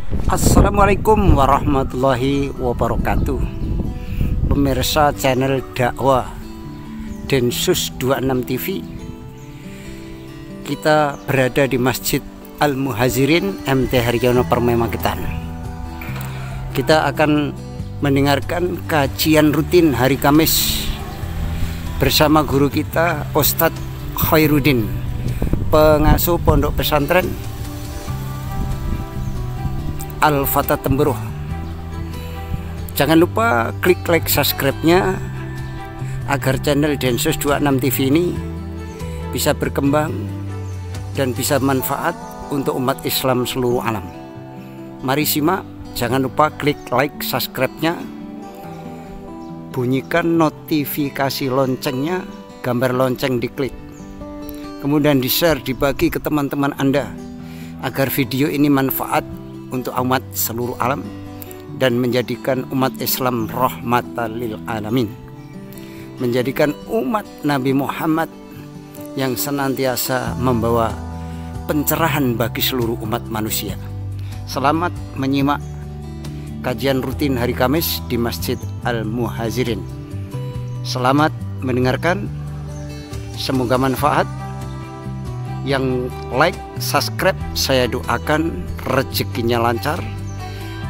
Assalamualaikum warahmatullahi wabarakatuh. Pemirsa channel dakwah Densus 26 TV, kita berada di Masjid Al-Muhazirin MT Haryono Permemagetan. Kita akan mendengarkan kajian rutin hari Kamis bersama guru kita Ustadz Khairuddin, pengasuh pondok pesantren Al-Fatah Temburuh. Jangan lupa klik like subscribe-nya agar channel Densus 26 TV ini bisa berkembang dan bisa manfaat untuk umat Islam seluruh alam. Mari simak, jangan lupa klik like subscribe-nya, bunyikan notifikasi loncengnya, gambar lonceng diklik, kemudian di-share, dibagi ke teman-teman Anda agar video ini manfaat untuk umat seluruh alam dan menjadikan umat Islam rahmatan lil alamin, menjadikan umat Nabi Muhammad yang senantiasa membawa pencerahan bagi seluruh umat manusia. Selamat menyimak kajian rutin hari Kamis di Masjid Al-Muhazirin. Selamat mendengarkan, semoga manfaat. Yang like, subscribe, saya doakan rezekinya lancar,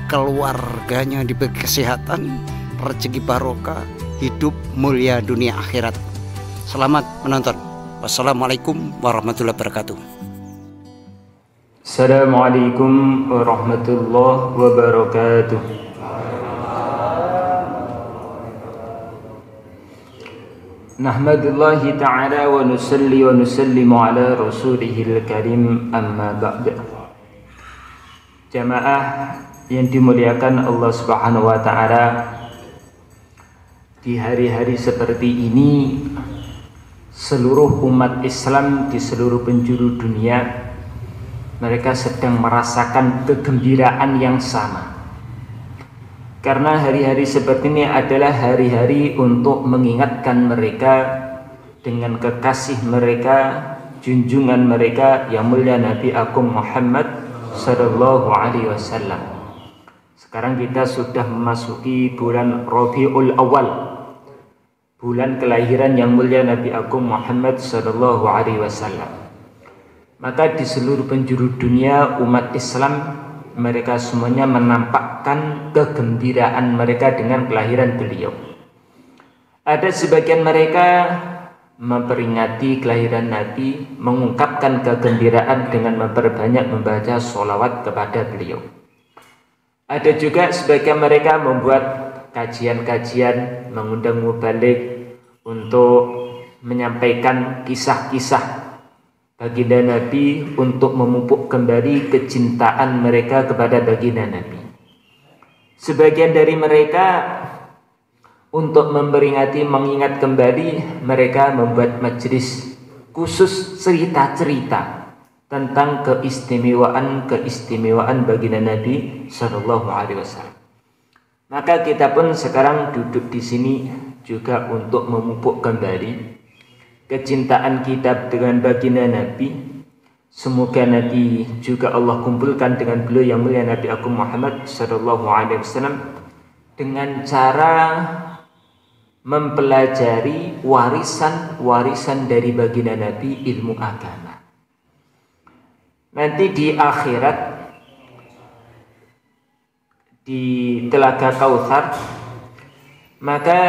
keluarganya diberi kesehatan, rezeki barokah, hidup mulia dunia akhirat. Selamat menonton. Wassalamualaikum warahmatullahi wabarakatuh. Assalamualaikum warahmatullahi wabarakatuh. Nahmadullahi ta'ala wa nusalli wa nusallimu ala rasulihil karim, amma ba'd. Jamaah yang dimuliakan Allah subhanahu wa ta'ala, di hari-hari seperti ini seluruh umat Islam di seluruh penjuru dunia, mereka sedang merasakan kegembiraan yang sama. Karena hari-hari seperti ini adalah hari-hari untuk mengingatkan mereka dengan kekasih mereka, junjungan mereka yang mulia Nabi Agung Muhammad sallallahu alaihi wasallam. Sekarang kita sudah memasuki bulan Rabiul Awal, bulan kelahiran yang mulia Nabi Agung Muhammad sallallahu alaihi wasallam. Maka di seluruh penjuru dunia umat Islam, mereka semuanya menampakkan kegembiraan mereka dengan kelahiran beliau. Ada sebagian mereka memperingati kelahiran Nabi, mengungkapkan kegembiraan dengan memperbanyak membaca sholawat kepada beliau. Ada juga sebagian mereka membuat kajian-kajian, mengundang mubalik untuk menyampaikan kisah-kisah baginda Nabi untuk memupuk kembali kecintaan mereka kepada baginda Nabi. Sebagian dari mereka untuk memperingati, mengingat kembali, mereka membuat majelis khusus cerita-cerita tentang keistimewaan baginda Nabi Sallallahu Alaihi Wasallam. Maka kita pun sekarang duduk di sini juga untuk memupuk kembali kecintaan kita dengan baginda Nabi. Semoga Nabi juga Allah kumpulkan dengan beliau yang mulia Nabi Agung Muhammad sallallahu alaihi wasallam dengan cara mempelajari warisan dari baginda Nabi, ilmu agama. Nanti di akhirat, di Telaga Kautsar, maka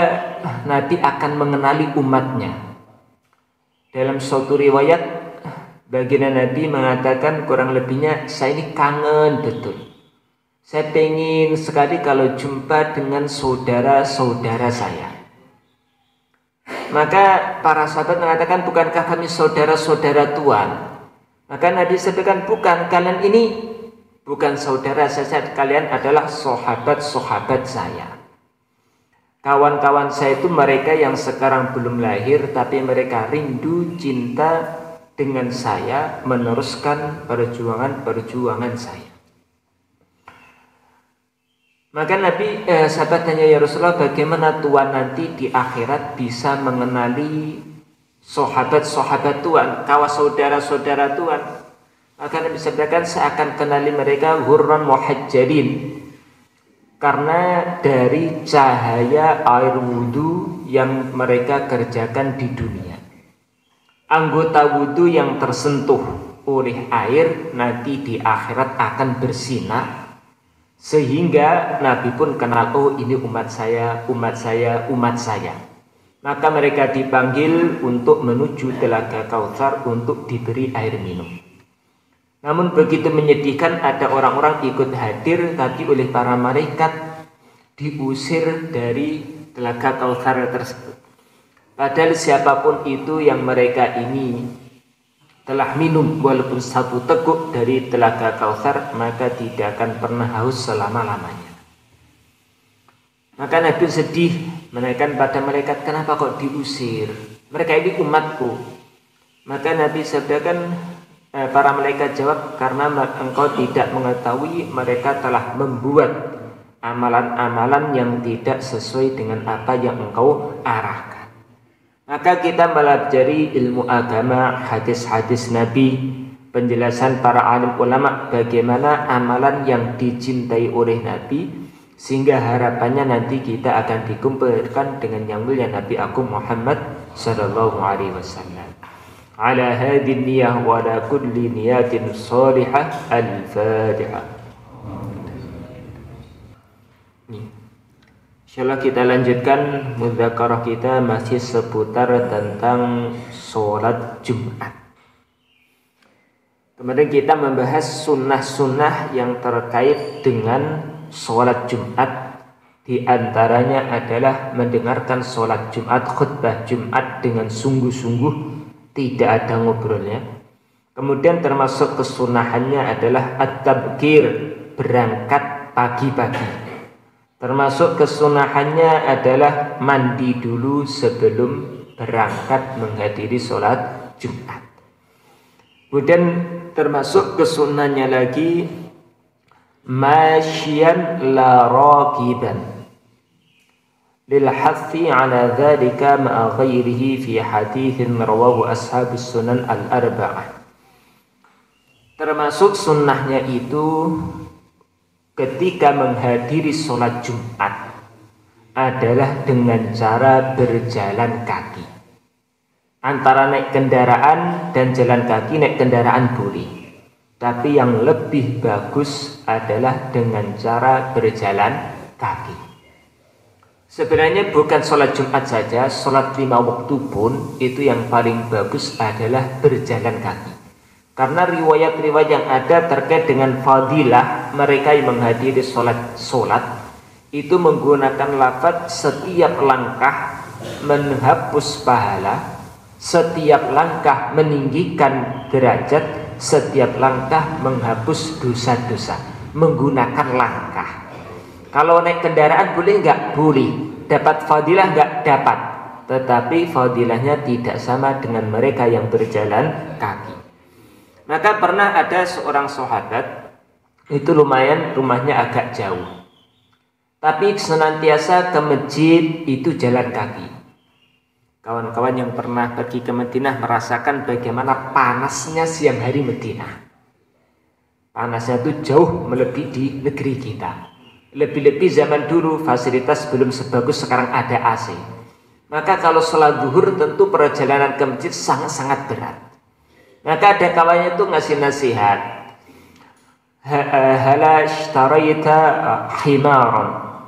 Nabi akan mengenali umatnya. Dalam suatu riwayat, baginda Nabi mengatakan kurang lebihnya, saya ini kangen betul. Saya pengen sekali kalau jumpa dengan saudara-saudara saya. Maka para sahabat mengatakan, bukankah kami saudara-saudara Tuhan? Maka Nabi sampaikan, bukan, kalian ini bukan saudara saya, kalian adalah sahabat-sahabat saya. Kawan-kawan saya itu mereka yang sekarang belum lahir, tapi mereka rindu, cinta dengan saya, meneruskan perjuangan saya. Maka sahabat tanya, ya Rasulullah, bagaimana Tuhan nanti di akhirat bisa mengenali sahabat-sahabat Tuhan, kawan saudara-saudara Tuhan? Maka Nabi sabdakan, saya akan kenali mereka ghurran muhajjalin, karena dari cahaya air wudhu yang mereka kerjakan di dunia. Anggota wudhu yang tersentuh oleh air nanti di akhirat akan bersinar, sehingga Nabi pun kenal, oh ini umat saya, umat saya, umat saya. Maka mereka dipanggil untuk menuju telaga Kautsar untuk diberi air minum. Namun begitu menyedihkan, ada orang-orang ikut hadir tapi oleh para malaikat diusir dari telaga Kautsar tersebut. Padahal siapapun itu yang mereka ini telah minum walaupun satu teguk dari telaga Kautsar, maka tidak akan pernah haus selama-lamanya. Maka Nabi sedih menanyakan pada malaikat, kenapa kok diusir? Mereka ini umatku. Maka Nabi sabdakan, para malaikat jawab, karena engkau tidak mengetahui mereka telah membuat amalan-amalan yang tidak sesuai dengan apa yang engkau arahkan. Maka kita mempelajari ilmu agama, hadis-hadis Nabi, penjelasan para alim ulama bagaimana amalan yang dicintai oleh Nabi, sehingga harapannya nanti kita akan dikumpulkan dengan yang mulia Nabi Agung Muhammad sallallahu alaihi wasallam. Ala hadhihi niyah wa ala kulli niyatin salihah. Al-Fatihah. Insyaallah kita lanjutkan mudzakarah kita masih seputar tentang sholat Jumat. Kemudian kita membahas sunnah-sunnah yang terkait dengan sholat Jumat. Di antaranya adalah mendengarkan sholat Jumat, khutbah Jumat dengan sungguh-sungguh, tidak ada ngobrolnya. Kemudian termasuk kesunahannya adalah at-tabkir, berangkat pagi-pagi. Termasuk kesunahannya adalah mandi dulu sebelum berangkat menghadiri sholat Jumat. Kemudian termasuk kesunahannya lagi masyian la rakiban lil hathi ala dhalika ma'a ghairihi fi hadithin rawahu ashabus sunan al-arba'ah. Termasuk sunnahnya itu ketika menghadiri sholat Jumat adalah dengan cara berjalan kaki. Antara naik kendaraan dan jalan kaki, naik kendaraan boleh, tapi yang lebih bagus adalah dengan cara berjalan kaki. Sebenarnya bukan sholat Jumat saja, sholat 5 waktu pun itu yang paling bagus adalah berjalan kaki. Karena riwayat-riwayat yang ada terkait dengan fadilah mereka yang menghadiri sholat itu menggunakan lafaz setiap langkah menghapus pahala, setiap langkah meninggikan derajat, setiap langkah menghapus dosa-dosa, menggunakan langkah. Kalau naik kendaraan boleh nggak? Boleh. Dapat fadilah nggak? Dapat. Tetapi fadilahnya tidak sama dengan mereka yang berjalan kaki. Maka pernah ada seorang sahabat, itu lumayan rumahnya agak jauh, tapi senantiasa ke masjid itu jalan kaki. Kawan-kawan yang pernah pergi ke Madinah merasakan bagaimana panasnya siang hari Madinah. Panasnya itu jauh melebihi di negeri kita. Lebih-lebih zaman dulu fasilitas belum sebagus sekarang ada AC. Maka kalau sholat zuhur tentu perjalanan ke masjid sangat-sangat berat. Maka ada kawannya itu ngasih nasihat, hala ishtaraita himaran,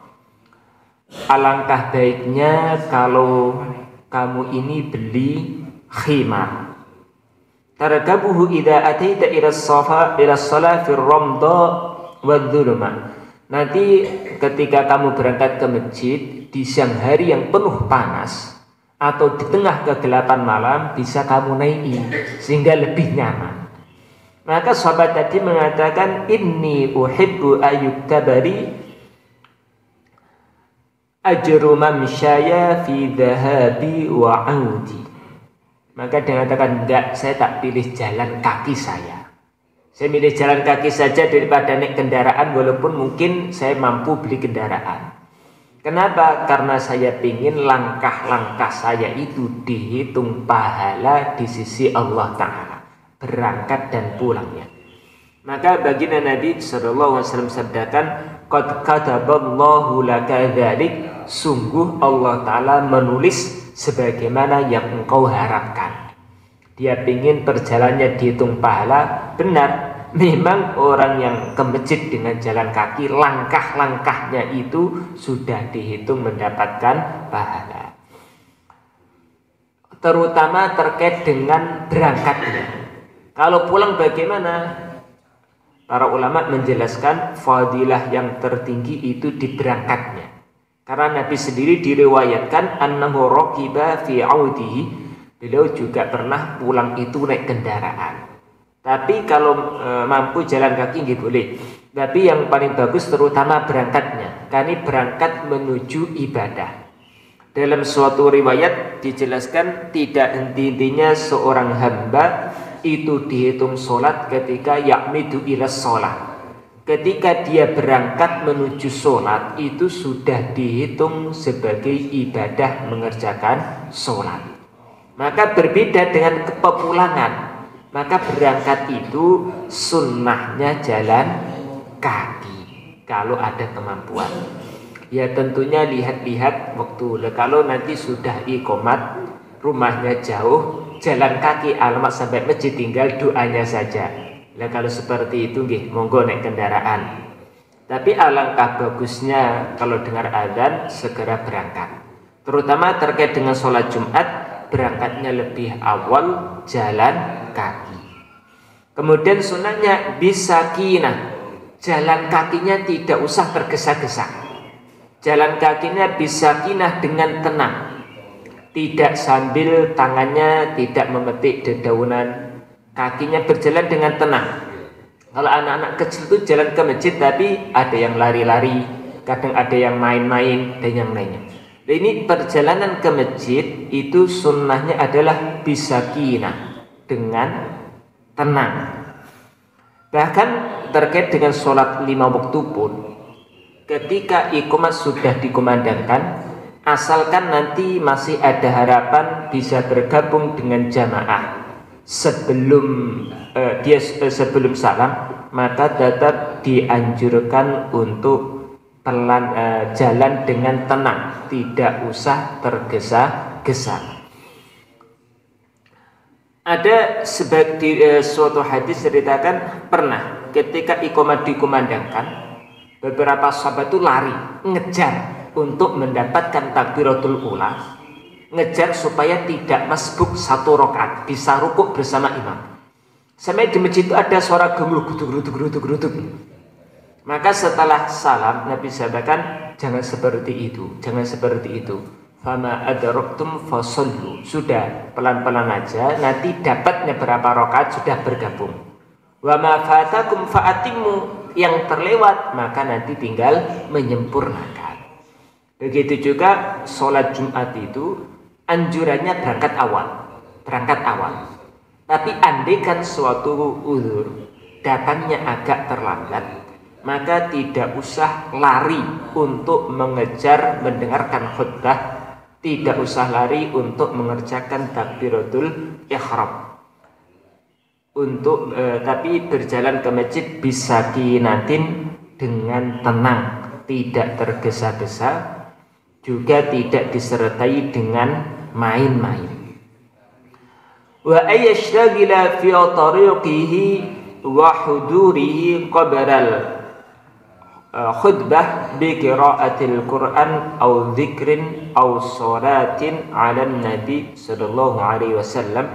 alangkah baiknya kalau kamu ini beli khimar. Tarkabuhu idza ataita ila shalah fi ramda wadh-dhulma. Nanti ketika kamu berangkat ke masjid di siang hari yang penuh panas atau di tengah kegelapan malam, bisa kamu naiki sehingga lebih nyaman. Maka sahabat tadi mengatakan, inni uhibbu ayyuktabari ajru mamsyaya fi dhahabi wa audi. Maka dia mengatakan, enggak, saya tak pilih jalan kaki saya. Saya milih jalan kaki saja daripada naik kendaraan, walaupun mungkin saya mampu beli kendaraan. Kenapa? Karena saya ingin langkah-langkah saya itu dihitung pahala di sisi Allah Ta'ala, berangkat dan pulangnya. Maka baginda Nabi SAW sabdakan, qad kataballahu laka dzalik, sungguh Allah Ta'ala menulis sebagaimana yang engkau harapkan. Dia ingin perjalanannya dihitung pahala. Benar, memang orang yang ke masjid dengan jalan kaki, langkah-langkahnya itu sudah dihitung mendapatkan pahala. Terutama terkait dengan berangkatnya. Kalau pulang bagaimana? Para ulama menjelaskan fadilah yang tertinggi itu di berangkatnya. Karena Nabi sendiri diriwayatkan annahu raqiba fi audihi, beliau juga pernah pulang itu naik kendaraan. Tapi kalau mampu jalan kaki nggih boleh. Tapi yang paling bagus terutama berangkatnya. Karena berangkat menuju ibadah. Dalam suatu riwayat dijelaskan tidak henti-hentinya seorang hamba itu dihitung sholat ketika ya'midu ila sholat. Ketika dia berangkat menuju sholat itu sudah dihitung sebagai ibadah mengerjakan sholat. Maka berbeda dengan kepulangan. Maka berangkat itu sunnahnya jalan kaki kalau ada kemampuan. Ya tentunya lihat-lihat waktu. Kalau nanti sudah iqomat, rumahnya jauh, jalan kaki alamat sampai masjid tinggal doanya saja. Nah kalau seperti itu nggih monggo naik kendaraan. Tapi alangkah bagusnya kalau dengar azan segera berangkat. Terutama terkait dengan sholat Jumat, berangkatnya lebih awal jalan kaki. Kemudian sunnahnya bisakinah, jalan kakinya tidak usah tergesa-gesa. Jalan kakinya bisakinah dengan tenang. Tidak sambil tangannya tidak memetik dedaunan, kakinya berjalan dengan tenang. Kalau anak-anak kecil itu jalan ke masjid tapi ada yang lari-lari, kadang ada yang main-main dan yang lainnya. Nah, ini perjalanan ke masjid itu sunnahnya adalah bisakinah, dengan tenang. Bahkan terkait dengan sholat 5 waktu pun, ketika iqamah sudah dikumandangkan, asalkan nanti masih ada harapan bisa bergabung dengan jamaah sebelum sebelum salam, maka tetap dianjurkan untuk jalan dengan tenang, tidak usah tergesa-gesa. Ada suatu hadis ceritakan pernah ketika iqamah dikumandangkan, beberapa sahabat itu lari ngejar untuk mendapatkan takbiratul ula, ngejar supaya tidak masbuk 1 rakaat, bisa rukuk bersama imam. Sampai di masjid itu ada suara gemuruh geruduk. Maka setelah salam Nabi sampaikan jangan seperti itu, jangan seperti itu. Fama adraktum fasallu, sudah pelan-pelan aja, nanti dapatnya berapa rakaat sudah bergabung. Wa ma fatakum fa'atimu, yang terlewat maka nanti tinggal menyempurnakan. Begitu juga sholat Jumat itu anjurannya berangkat awal. Tapi andaikan suatu uzur datangnya agak terlambat, maka tidak usah lari untuk mengejar mendengarkan khutbah, tidak usah lari untuk mengerjakan takbiratul ihram. Tapi berjalan ke masjid bisa kinatin dengan tenang, tidak tergesa-gesa, juga tidak disertai dengan main-main. Wa ayyashtagila fi tariqihi wa hudurihi qabral khutbah bi qiraatil Qur'an aw dzikrin aw shalatin 'ala Nabi sallallahu alaihi wasallam.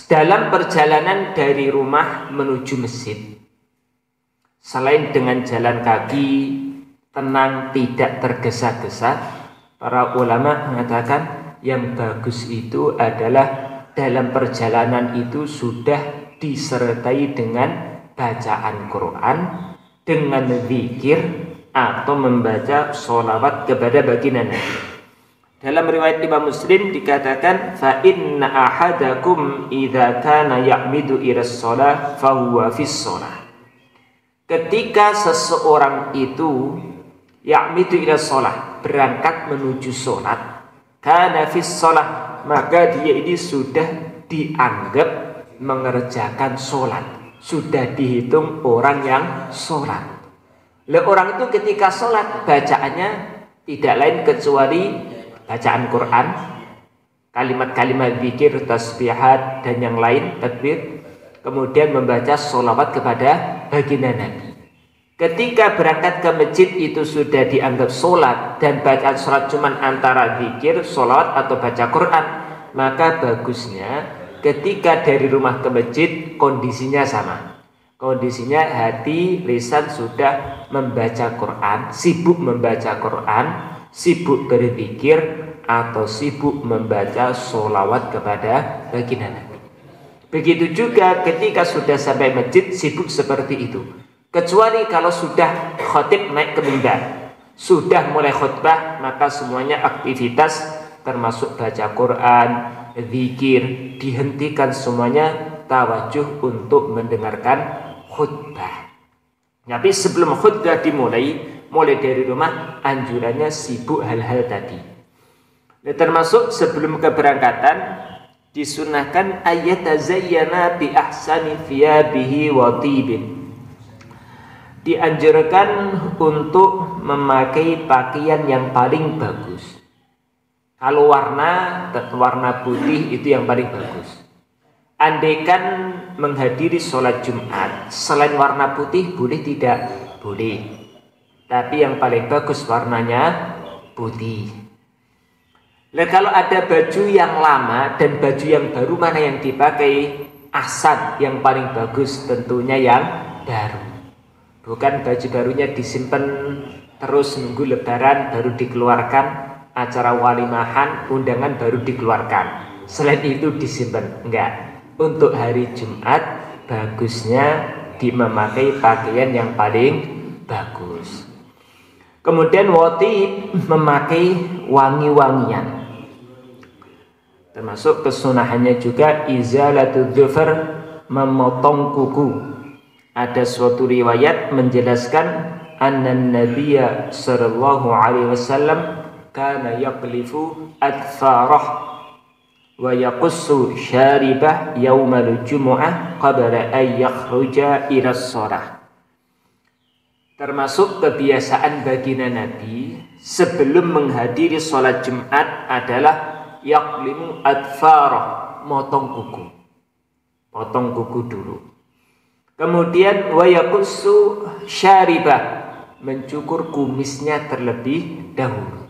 Dalam perjalanan dari rumah menuju masjid, selain dengan jalan kaki tenang tidak tergesa-gesa, para ulama mengatakan yang bagus itu adalah dalam perjalanan itu sudah disertai dengan bacaan Quran, dengan zikir atau membaca sholawat kepada baginda Nabi. Dalam riwayat Imam Muslim dikatakan fa inna ahadakum idza kana ya'midu ila shalah fa huwa fis shalah. Ketika seseorang itu ya'midu ila shalah, berangkat menuju salat, kana fis shalah, maka dia ini sudah dianggap mengerjakan sholat, sudah dihitung orang yang sholat. Orang itu ketika sholat bacaannya tidak lain kecuali bacaan Quran, kalimat-kalimat zikir, tasbihat dan yang lain, takbir, kemudian membaca sholawat kepada baginda Nabi. Ketika berangkat ke masjid itu sudah dianggap sholat dan bacaan sholat cuma antara zikir, sholawat atau baca Quran, maka bagusnya ketika dari rumah ke masjid kondisinya sama. Kondisinya hati, lisan sudah membaca Quran, sibuk membaca Quran, sibuk berzikir, atau sibuk membaca sholawat kepada baginda Nabi. Begitu juga ketika sudah sampai masjid sibuk seperti itu. Kecuali kalau sudah khotib naik ke mimbar, sudah mulai khutbah, maka semuanya aktivitas termasuk baca Quran, zikir, dihentikan semuanya, tawajuh untuk mendengarkan khutbah. Tapi sebelum khutbah dimulai, mulai dari rumah, anjurannya sibuk hal-hal tadi. Termasuk sebelum keberangkatan disunahkan ayatazayyana bi ahsani thiyabihi wa tibin. Dianjurkan untuk memakai pakaian yang paling bagus. Kalau warna putih itu yang paling bagus. Andaikan menghadiri sholat Jumat selain warna putih boleh tidak? Boleh. Tapi yang paling bagus warnanya putih. Nah, kalau ada baju yang lama dan baju yang baru, mana yang dipakai? Ahsan, yang paling bagus tentunya yang baru. Bukan baju barunya disimpan terus nunggu lebaran baru dikeluarkan, acara walimahan, undangan baru dikeluarkan. Selain itu disimpan. Enggak. Untuk hari Jumat bagusnya memakai pakaian yang paling bagus. Kemudian wati memakai wangi-wangian. Termasuk kesunahannya juga izalatul dzufar, memotong kuku. Ada suatu riwayat menjelaskan annan nabiyya sallallahu alaihi wasallam kana yaqlifu adfarah wa yaqussu syaribah yaumal jumu'ah qabla an yakhruja ila shalah. Termasuk kebiasaan baginda Nabi sebelum menghadiri sholat Jumat adalah yaqlimu adfarah, motong kuku. Potong kuku dulu. Kemudian wa yaqussu syaribah, mencukur kumisnya terlebih dahulu.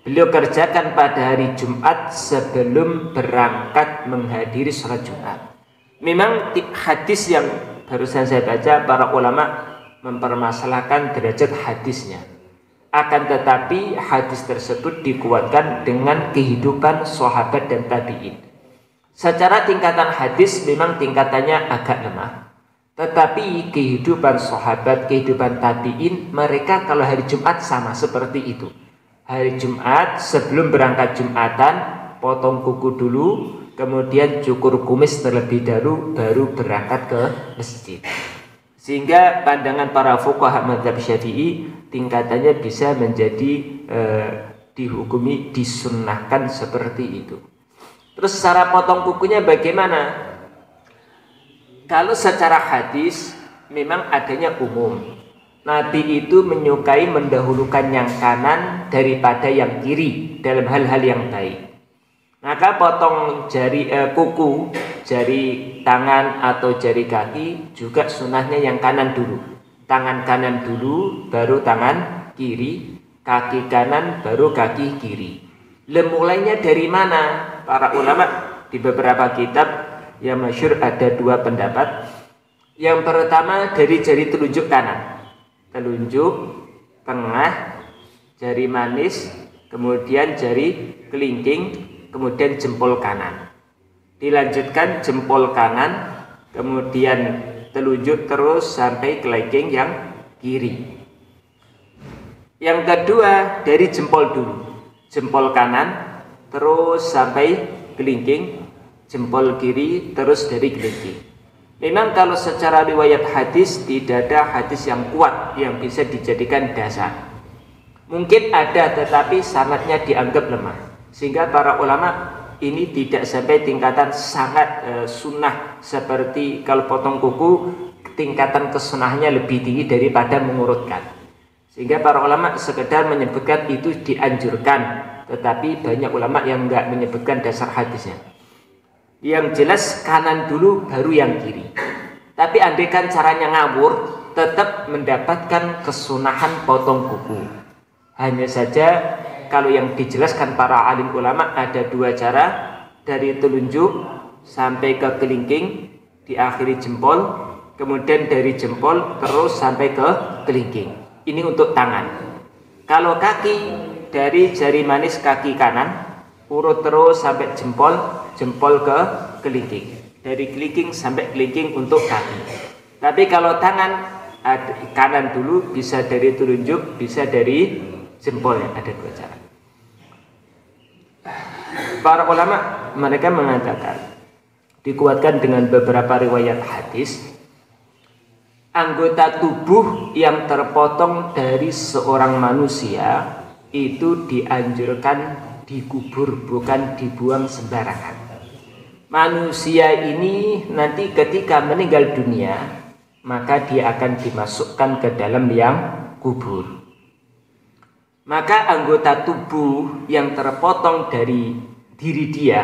Beliau kerjakan pada hari Jumat sebelum berangkat menghadiri sholat Jumat. Memang hadis yang barusan saya baca, para ulama mempermasalahkan derajat hadisnya. Akan tetapi hadis tersebut dikuatkan dengan kehidupan sahabat dan tabi'in. Secara tingkatan hadis memang tingkatannya agak lemah. Tetapi kehidupan sahabat, kehidupan tabi'in, mereka kalau hari Jumat sama seperti itu. Hari Jumat sebelum berangkat Jumatan, potong kuku dulu, kemudian cukur kumis terlebih dahulu, baru berangkat ke masjid. Sehingga pandangan para fuqaha mazhab Syafi'i tingkatannya bisa menjadi dihukumi, disunnahkan seperti itu. Terus cara potong kukunya bagaimana? Kalau secara hadis memang adanya umum. Nabi itu menyukai mendahulukan yang kanan daripada yang kiri dalam hal-hal yang baik. Maka potong jari kuku, jari tangan atau jari kaki juga sunahnya yang kanan dulu. Tangan kanan dulu, baru tangan kiri. Kaki kanan, baru kaki kiri. Mulainya dari mana? Para ulama di beberapa kitab yang masyhur ada dua pendapat. Yang pertama dari jari telunjuk kanan. Telunjuk, tengah, jari manis, kemudian jari kelingking, kemudian jempol kanan. Dilanjutkan jempol kanan, kemudian telunjuk terus sampai kelingking yang kiri. Yang kedua dari jempol dulu. Jempol kanan terus sampai kelingking, jempol kiri terus dari kelingking. Memang kalau secara riwayat hadis tidak ada hadis yang kuat yang bisa dijadikan dasar. Mungkin ada tetapi sanadnya dianggap lemah. Sehingga para ulama ini tidak sampai tingkatan sangat sunnah seperti kalau potong kuku tingkatan kesunahnya lebih tinggi daripada mengurutkan. Sehingga para ulama sekedar menyebutkan itu dianjurkan, tetapi banyak ulama yang enggak menyebutkan dasar hadisnya. Yang jelas kanan dulu baru yang kiri. Tapi andaikan caranya ngawur, tetap mendapatkan kesunahan potong kuku. Hanya saja kalau yang dijelaskan para alim ulama ada dua cara, dari telunjuk sampai ke kelingking diakhiri jempol, kemudian dari jempol terus sampai ke kelingking. Ini untuk tangan. Kalau kaki, dari jari manis kaki kanan urut terus sampai jempol, jempol ke kelingking. Dari kelingking sampai kelingking untuk kaki. Tapi kalau tangan, kanan dulu, bisa dari telunjuk, bisa dari jempol, ya ada dua cara. Para ulama mereka mengatakan, dikuatkan dengan beberapa riwayat hadis, anggota tubuh yang terpotong dari seorang manusia itu dianjurkan dikubur, bukan dibuang sembarangan. Manusia ini nanti ketika meninggal dunia, maka dia akan dimasukkan ke dalam liang kubur. Maka anggota tubuh yang terpotong dari diri dia,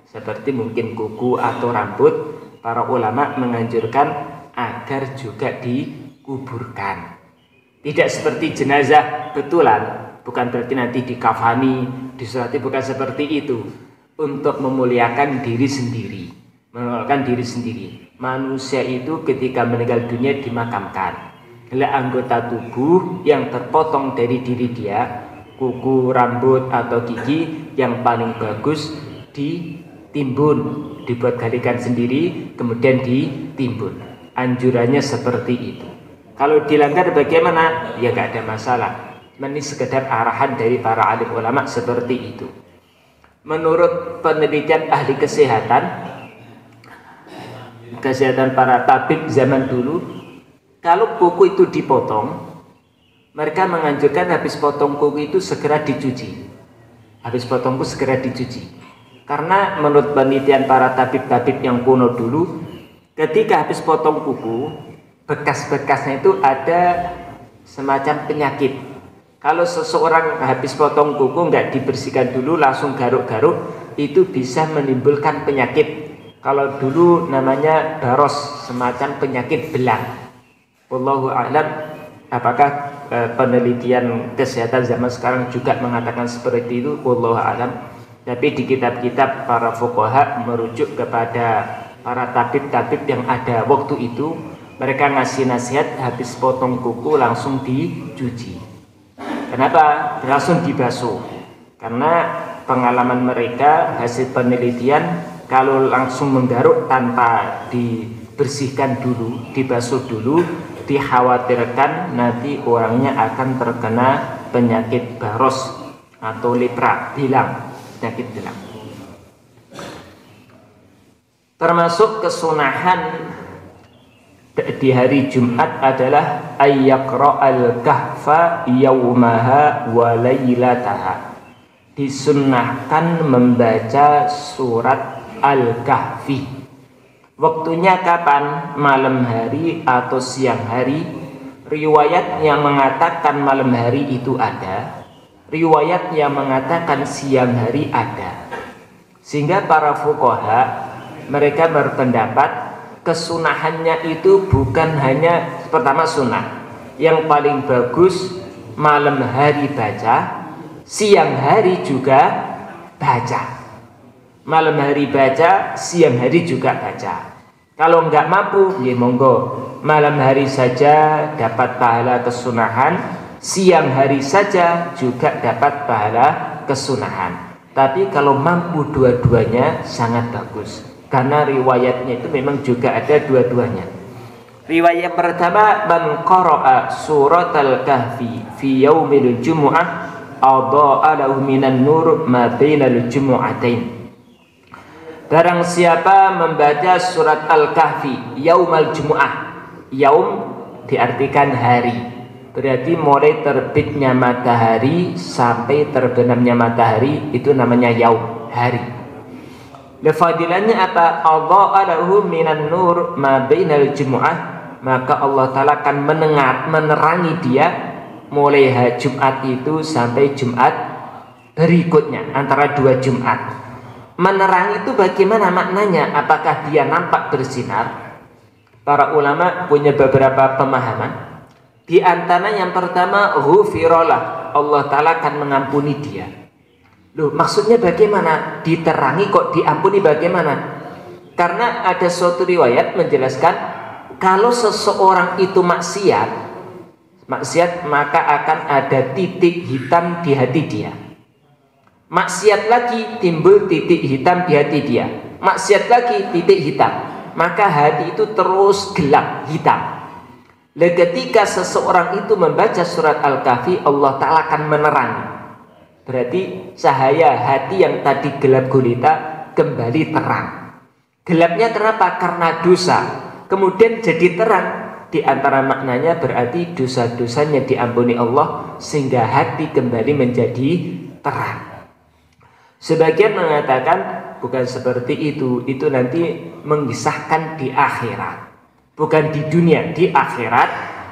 seperti mungkin kuku atau rambut, para ulama menganjurkan agar juga dikuburkan. Tidak seperti jenazah betulan, bukan berarti nanti dikafani, disolati, bukan seperti itu. Untuk memuliakan diri sendiri, memuliakan diri sendiri. Manusia itu ketika meninggal dunia dimakamkan. Bila anggota tubuh yang terpotong dari diri dia, kuku, rambut atau gigi, yang paling bagus ditimbun, dibuat galikan sendiri, kemudian ditimbun. Anjurannya seperti itu. Kalau dilanggar bagaimana? Ya nggak ada masalah. Ini sekedar arahan dari para alim ulama seperti itu. Menurut penelitian ahli kesehatan para tabib zaman dulu, kalau kuku itu dipotong, mereka menganjurkan habis potong kuku itu segera dicuci. Habis potong kuku segera dicuci. Karena menurut penelitian para tabib-tabib yang kuno dulu, ketika habis potong kuku, bekas-bekasnya itu ada semacam penyakit. Kalau seseorang habis potong kuku nggak dibersihkan dulu, langsung garuk-garuk, itu bisa menimbulkan penyakit. Kalau dulu namanya baros, semacam penyakit belang. Wallahu a'lam, apakah penelitian kesehatan zaman sekarang juga mengatakan seperti itu? Wallahu a'lam. Tapi di kitab-kitab para fuqaha merujuk kepada para tabib-tabib yang ada waktu itu, mereka ngasih nasihat habis potong kuku langsung dicuci. Kenapa? Langsung dibasuh. Karena pengalaman mereka, hasil penelitian, kalau langsung menggaruk tanpa dibersihkan dulu, dibasuh dulu, dikhawatirkan nanti orangnya akan terkena penyakit baros atau lepra, bilang, penyakit bilang. Termasuk kesunahan di hari Jumat adalah ayyaqra'al kahfa yaumaha wa lailataha. Disunnahkan membaca surat Al-Kahfi. Waktunya kapan? Malam hari atau siang hari? Riwayat yang mengatakan malam hari itu ada, riwayat yang mengatakan siang hari ada. Sehingga para fuqaha mereka berpendapat kesunahannya itu bukan hanya pertama sunnah. Yang paling bagus malam hari baca, siang hari juga baca. Malam hari baca, siang hari juga baca. Kalau nggak mampu, ya monggo. Malam hari saja dapat pahala kesunahan, siang hari saja juga dapat pahala kesunahan. Tapi kalau mampu dua-duanya sangat bagus. Karena riwayatnya itu memang juga ada dua-duanya. Riwayat pertama, man qara'a suratal kahfi fi yaumil jumu'ah adha'a lahu minan nur ma bainal jumu'atain. Barang siapa membaca surat Al-Kahfi yaumal jumu'ah, yaum diartikan hari, berarti mulai terbitnya matahari sampai terbenamnya matahari itu namanya yaum, hari. Fadilahnya apa? Adha'a lahu minan nur ma bainal jumu'ah, maka Allah Ta'ala akan menerangi dia mulai hari Jumat itu sampai Jumat berikutnya, antara dua Jumat. Menerangi itu bagaimana maknanya? Apakah dia nampak bersinar? Para ulama punya beberapa pemahaman. Di antara yang pertama, ghufirallah, Allah Ta'ala akan mengampuni dia. Loh, maksudnya bagaimana? Diterangi kok diampuni bagaimana? Karena ada suatu riwayat menjelaskan kalau seseorang itu maksiat maka akan ada titik hitam di hati dia. Maksiat lagi timbul titik hitam di hati dia. Maksiat lagi titik hitam. Maka hati itu terus gelap hitam. Dan ketika seseorang itu membaca surat Al-Kahfi, Allah Ta'ala akan menerangi. Berarti cahaya hati yang tadi gelap gulita kembali terang. Gelapnya kenapa? Karena dosa. Kemudian jadi terang. Di antara maknanya berarti dosa-dosanya diampuni Allah sehingga hati kembali menjadi terang. Sebagian mengatakan bukan seperti itu nanti mengisahkan di akhirat. Bukan di dunia, di akhirat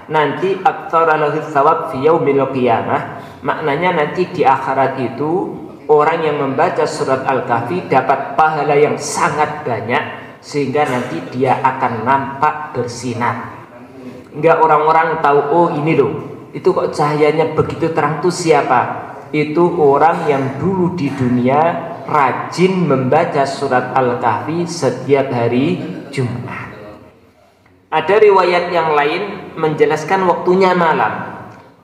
nanti aktsara lahu tsawab fi yaumil qiyamah. Maknanya nanti di akhirat itu orang yang membaca surat Al-Kahfi dapat pahala yang sangat banyak sehingga nanti dia akan nampak bersinar. Enggak orang-orang tahu, oh ini loh, itu kok cahayanya begitu terang tuh siapa? Itu orang yang dulu di dunia rajin membaca surat Al-Kahfi setiap hari Jumat. Ada riwayat yang lain menjelaskan waktunya malam.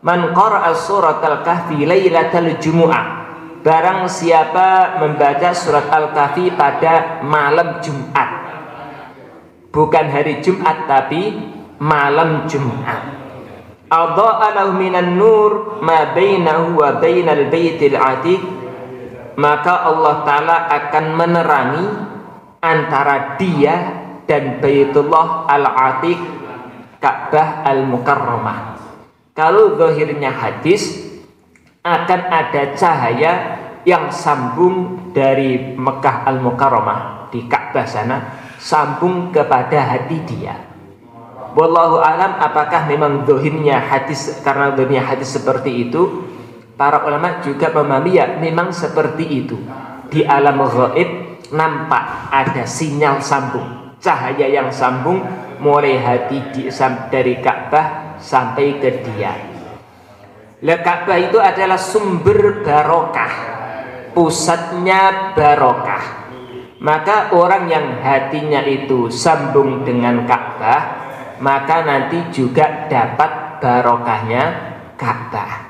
Man qara'a surat Al-Kahfi lailatal jumu'ah. Barang siapa membaca surat Al-Kahfi pada malam Jumat. Bukan hari Jumat tapi malam Jumat. Adha'a lahu minan nur ma bainahu wa bainal baitil atiq. Maka Allah Ta'ala akan menerangi antara dia dan Baitullah Al-Atiq, Ka'bah Al-Mukarramah. Kalau zahirnya hadis akan ada cahaya yang sambung dari Mekah Al-Mukarramah di Ka'bah sana sambung kepada hati dia. Wallahu alam apakah memang zahirnya hadis, karena zahirnya hadis seperti itu. Para ulama juga memahami ya memang seperti itu. Di alam ghaib nampak ada sinyal sambung, cahaya yang sambung mulai hati dari Ka'bah sampai ke dia. Ka'bah itu adalah sumber barokah, pusatnya barokah. Maka orang yang hatinya itu sambung dengan Ka'bah, maka nanti juga dapat barokahnya Ka'bah.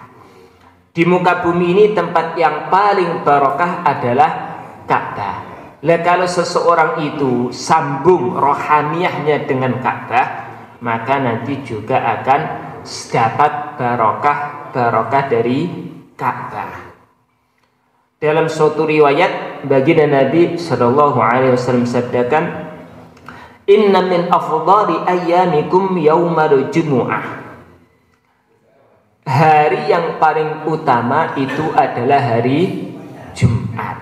Di muka bumi ini tempat yang paling barokah adalah Ka'bah. Kalau seseorang itu sambung rohaniyahnya dengan Ka'bah, maka nanti juga akan dapat barokah dari Ka'bah. Dalam suatu riwayat baginda Nabi sallallahu alaihi wasallam sabdakan, "Inna min afdhali ayyamikum yaumal jumu'ah." Hari yang paling utama itu adalah hari Jumat.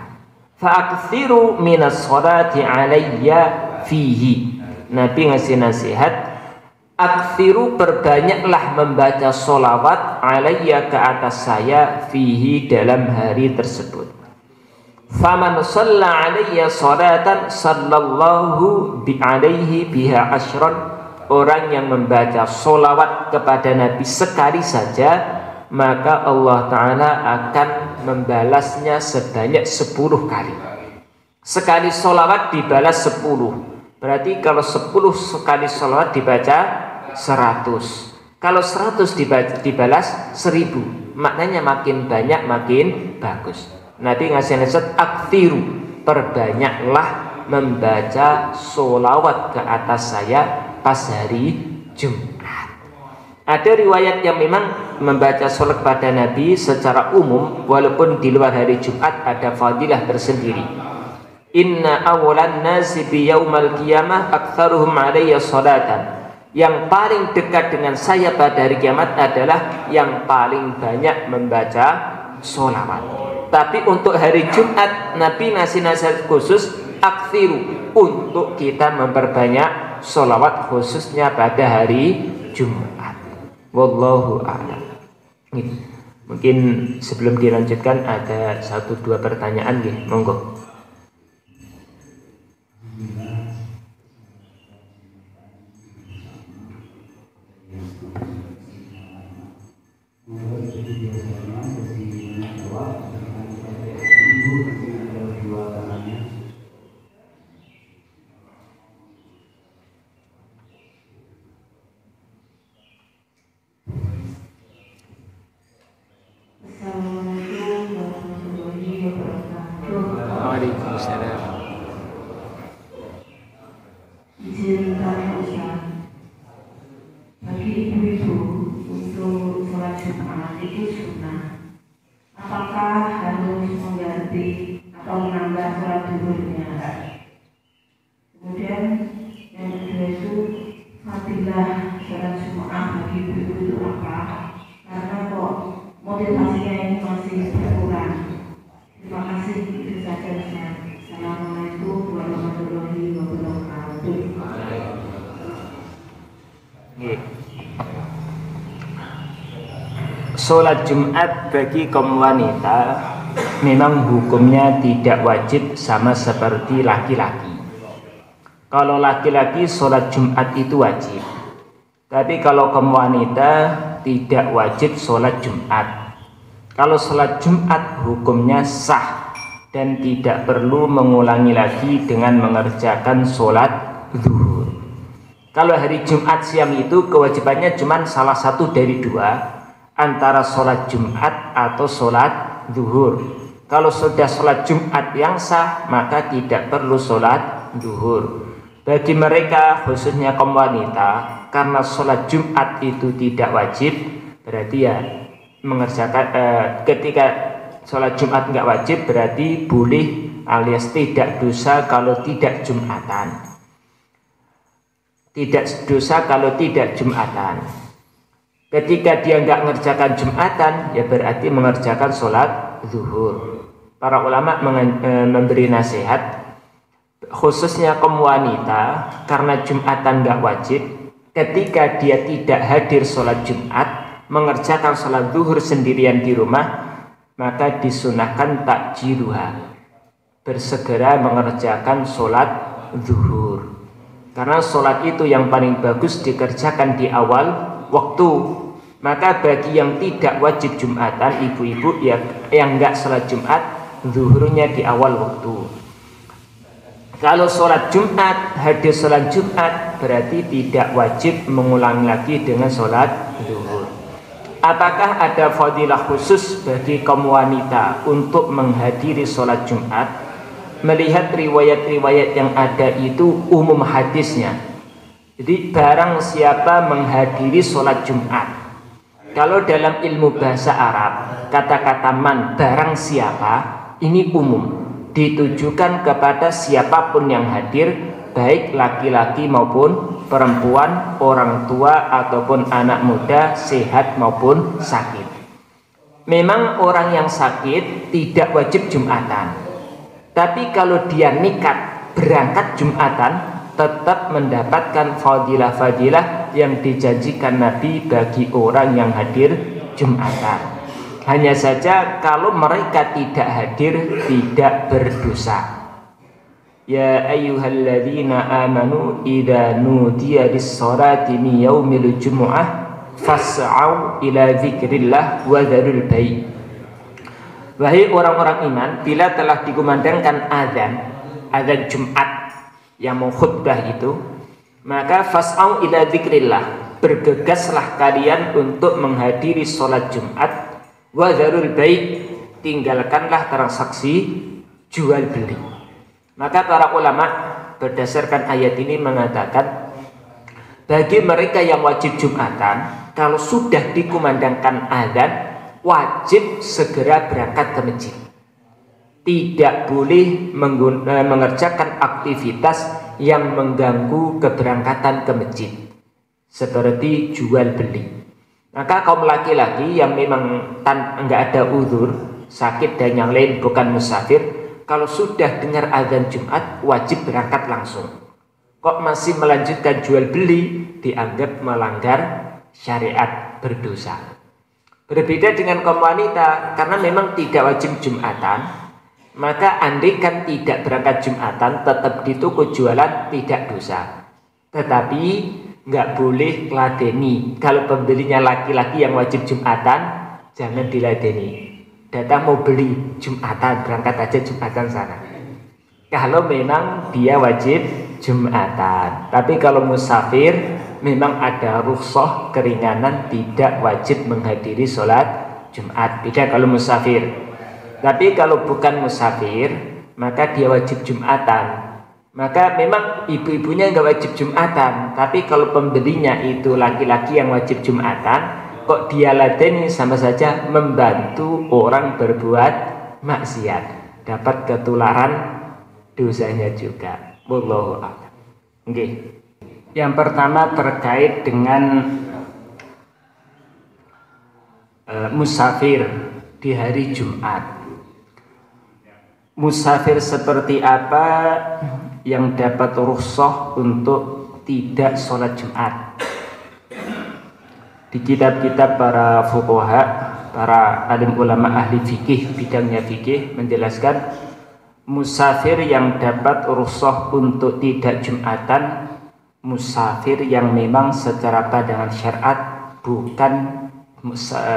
Fa'aktsiru minas sholati alayya fihi. Nabi ngasih nasihat, aktsiru perbanyaklah membaca sholawat alayya ke atas saya fihi dalam hari tersebut. Faman shalla alayya sholatan sallallahu alaihi biha asyran. Orang yang membaca sholawat kepada Nabi sekali saja, maka Allah Ta'ala akan membalasnya sebanyak 10 kali. Sekali sholawat dibalas 10. Berarti kalau 10 sekali sholawat dibaca 100. Kalau 100 dibalas 1000. Maknanya makin banyak makin bagus. Nabi ngasih nasihat, aktsiru, perbanyaklah membaca sholawat ke atas saya pas hari Jumat. Ada riwayat yang memang membaca sholat pada Nabi secara umum walaupun di luar hari Jumat ada fadilah tersendiri. Inna awalan nasi bi yaumal qiyamah aktsaruhum alayya sholatan. Yang paling dekat dengan saya pada hari kiamat adalah yang paling banyak membaca sholawat. Tapi untuk hari Jumat Nabi ngasih nasihat khusus, Aksiru, untuk kita memperbanyak sholawat khususnya pada hari Jumat. Wallahu a'lam. Mungkin sebelum dilanjutkan ada 1-2 pertanyaan nggih, monggo. Waalaikumsalam. Izin tanya Ustaz, bagi ibu-ibu untuk sholat Jumat itu sunnah, apakah harus mengganti atau menambah sholat zuhurnya? Kemudian yang kedua itu fadilah sholat Jumat bagi ibu-ibu itu apa? Karena kok motivasinya ini masih berkurang. Terima kasih, itu saja Ustaz. Assalamualaikum warahmatullahi wabarakatuh. Sholat Jumat bagi kaum wanita memang hukumnya tidak wajib sama seperti laki-laki. Kalau laki-laki sholat Jumat itu wajib, tapi kalau kaum wanita tidak wajib sholat Jumat. Kalau sholat Jumat hukumnya sah dan tidak perlu mengulangi lagi dengan mengerjakan sholat zuhur. Kalau hari Jumat siang itu kewajibannya cuma salah satu dari dua, antara sholat Jumat atau sholat zuhur. Kalau sudah sholat Jumat yang sah, maka tidak perlu sholat zuhur. Bagi mereka khususnya kaum wanita, karena sholat Jumat itu tidak wajib, berarti ya mengerjakan ketika sholat Jumat nggak wajib, berarti boleh alias tidak dosa kalau tidak Jumatan. Tidak dosa kalau tidak Jumatan. Ketika dia nggak mengerjakan Jumatan, ya berarti mengerjakan sholat zuhur. Para ulama memberi nasihat khususnya kaum wanita, karena Jumatan nggak wajib, ketika dia tidak hadir sholat Jumat, mengerjakan sholat zuhur sendirian di rumah, maka disunahkan takjiluha, bersegera mengerjakan sholat zuhur. Karena sholat itu yang paling bagus dikerjakan di awal waktu. Maka bagi yang tidak wajib Jumatan, ibu-ibu yang enggak sholat Jumat, zuhurnya di awal waktu. Kalau sholat Jumat, hadir sholat Jumat, berarti tidak wajib mengulang lagi dengan sholat zuhur. Apakah ada fadilah khusus bagi kaum wanita untuk menghadiri sholat Jumat? Melihat riwayat-riwayat yang ada itu umum hadisnya. Jadi barang siapa menghadiri sholat Jumat, kalau dalam ilmu bahasa Arab kata-kata man, barang siapa, ini umum, ditujukan kepada siapapun yang hadir, baik laki-laki maupun perempuan, orang tua ataupun anak muda, sehat maupun sakit. Memang orang yang sakit tidak wajib Jumatan, tapi kalau dia nekat berangkat Jumatan, tetap mendapatkan fadilah-fadilah yang dijanjikan Nabi bagi orang yang hadir Jumatan. Hanya saja kalau mereka tidak hadir, tidak berdosa. Ya ayyuhalladzina amanu idza nudiya lis-sholati min yaumil jumu'ah fas'au ila dzikrillah wa dzarul bai'. Wahai orang-orang iman, bila telah dikumandangkan azan Jumat yang mau khutbah itu, maka fas'au ila dzikrillah, bergegaslah kalian untuk menghadiri sholat Jumat, wa dzarul bai', tinggalkanlah transaksi jual beli. Maka para ulama berdasarkan ayat ini mengatakan, bagi mereka yang wajib Jumatan, kalau sudah dikumandangkan azan, wajib segera berangkat ke masjid. Tidak boleh mengerjakan aktivitas yang mengganggu keberangkatan ke masjid, seperti jual beli. Maka kaum laki-laki yang memang enggak ada uzur, sakit dan yang lain, bukan musafir, kalau sudah dengar azan Jumat wajib berangkat langsung. Kok masih melanjutkan jual beli, dianggap melanggar syariat, berdosa. Berbeda dengan kaum wanita, karena memang tidak wajib Jumatan, maka andaikan tidak berangkat Jumatan tetap di toko jualan tidak dosa. Tetapi nggak boleh ladeni. Kalau pembelinya laki-laki yang wajib Jumatan, jangan diladeni. Datang mau beli Jumatan, berangkat aja Jumatan sana. Kalau memang dia wajib Jumatan. Tapi kalau musafir memang ada rukhsah keringanan, tidak wajib menghadiri sholat Jumat. Beda kalau musafir. Tapi kalau bukan musafir, maka dia wajib Jumatan. Maka memang ibu-ibunya nggak wajib Jumatan. Tapi kalau pembelinya itu laki-laki yang wajib Jumatan, kok dia ladeni, sama saja membantu orang berbuat maksiat, dapat ketularan dosanya juga. Wallahu a'lam. Okay. Yang pertama terkait dengan musafir di hari Jumat. Musafir seperti apa yang dapat rukhsah untuk tidak sholat Jumat? Di kitab-kitab para fuqaha, para alim ulama ahli fikih, bidangnya fikih, menjelaskan musafir yang dapat rukhsah untuk tidak Jumatan, musafir yang memang secara pandangan syariat bukan